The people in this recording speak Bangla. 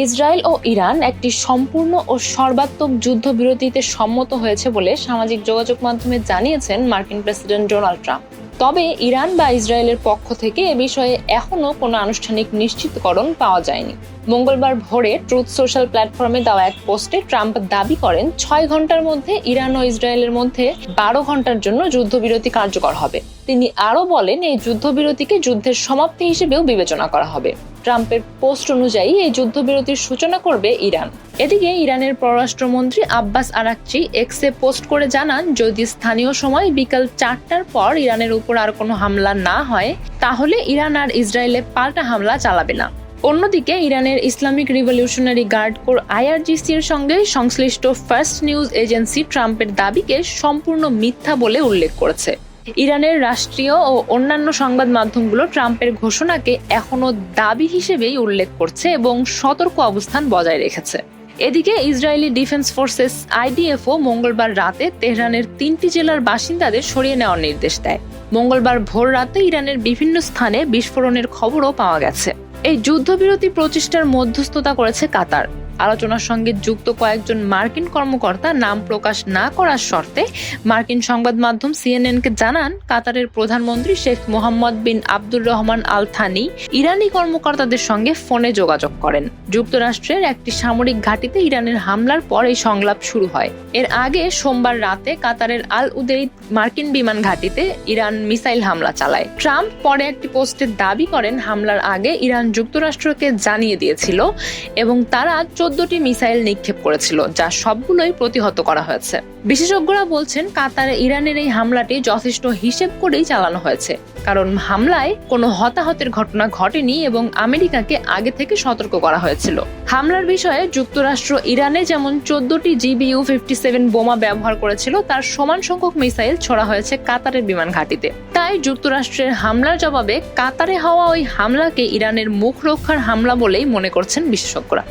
ইসরায়েল ও ইরান একটি সম্পূর্ণ ও সর্বাত্মক যুদ্ধবিরতিতে সম্মত হয়েছে বলে সামাজিক যোগাযোগ মাধ্যমে জানিয়েছেন মার্কিন প্রেসিডেন্ট ডোনাল্ড ট্রাম্প। তবে ইরান বা ইসরায়েলের পক্ষ থেকে এ বিষয়ে এখনো কোনো আনুষ্ঠানিক নিশ্চিতকরণ পাওয়া যায়নি। মঙ্গলবার ভোরে ট্রুথ সোশ্যাল প্ল্যাটফর্মে দেওয়া এক পোস্টে ট্রাম্প দাবি করেন 6 ঘন্টার মধ্যে ইরান ও ইসরায়েলের মধ্যে 12 ঘন্টার জন্য যুদ্ধবিরতি কার্যকর হবে। তিনি আরও বলেন, এই যুদ্ধবিরতিকে যুদ্ধের সমাপ্তি হিসেবেও বিবেচনা করা হবে। ট্রাম্পের পোস্ট অনুযায়ী এই যুদ্ধবিরতির সূচনা করবে ইরান। এদিকে ইরানের পররাষ্ট্রমন্ত্রী আব্বাস আরাকচি এক্সে পোস্ট করে জানান, যদি স্থানীয় সময় বিকাল 4টার পর ইরানের উপর আর কোনো হামলা না হয়, তাহলে ইরান আর ইসরায়েলে পাল্টা হামলা চালাবে না। অন্যদিকে ইরানের ইসলামিক রিভলিউশনারি গার্ড কোর IRGC-র সঙ্গে সংশ্লিষ্ট ফার্স্ট নিউজ এজেন্সি ট্রাম্পের দাবিকে সম্পূর্ণ মিথ্যা বলে উল্লেখ করেছে। ইরানের রাষ্ট্রীয় ও অন্যান্য সংবাদ মাধ্যমগুলো ট্রাম্পের ঘোষণাকে এখনো দাবি হিসেবেই উল্লেখ করছে এবং সতর্ক অবস্থান বজায় রেখেছে। এদিকে ইসরায়েলি ডিফেন্স ফোর্সেস IDF-ও মঙ্গলবার রাতে তেহরানের 3টি জেলার বাসিন্দাদের সরিয়ে নেওয়ার নির্দেশ দেয়। মঙ্গলবার ভোর রাতে ইরানের বিভিন্ন স্থানে বিস্ফোরণের খবরও পাওয়া গেছে। এই যুদ্ধবিরতি প্রচেষ্টার মধ্যস্থতা করেছে কাতার। আলোচনার সঙ্গে যুক্ত কয়েকজন মার্কিন কর্মকর্তা নাম প্রকাশ না করার শর্তে মার্কিন সংবাদ মাধ্যম CNN-কে জানান, কাতারের প্রধানমন্ত্রী শেখ মোহাম্মদ বিন আব্দুর রহমান আল থানি ইরানি কর্মকর্তাদের সঙ্গে ফোনে যোগাযোগ করেন। যুক্তরাষ্ট্রের একটি সামরিক ঘাঁটিতে ইরানের হামলার পর এই সংলাপ শুরু হয়। এর আগে সোমবার রাতে কাতারের আল উদেইদ মার্কিন বিমান ঘাঁটিতে ইরান মিসাইল হামলা চালায়। ট্রাম্প পরে একটি পোস্টে দাবি করেন, হামলার আগে ইরান যুক্তরাষ্ট্রকে জানিয়ে দিয়েছিল এবং তারা 14টি মিসাইল নিক্ষেপ করেছিল, যা সবগুলোই প্রতিহত করা হয়েছে। বিশেষজ্ঞরা বলছেন, কাতারে ইরানের এই হামলাটি যথেষ্ট হিসেব করেই চালানো হয়েছে, কারণ হামলায় কোনো হতাহতের ঘটনা ঘটেনি এবং আমেরিকাকে আগে থেকে সতর্ক করা হয়েছিল। হামলার বিষয়ে যুক্তরাষ্ট্র ইরানে যেমন 14টি GBU-57 বোমা ব্যবহার করেছিল, তার সমান সংখ্যক মিসাইল ছোড়া হয়েছে কাতারের বিমান ঘাঁটিতে। তাই যুক্তরাষ্ট্রের হামলার জবাবে কাতারে হওয়া ওই হামলাকে ইরানের মুখ রক্ষার হামলা বলেই মনে করছেন বিশেষজ্ঞরা।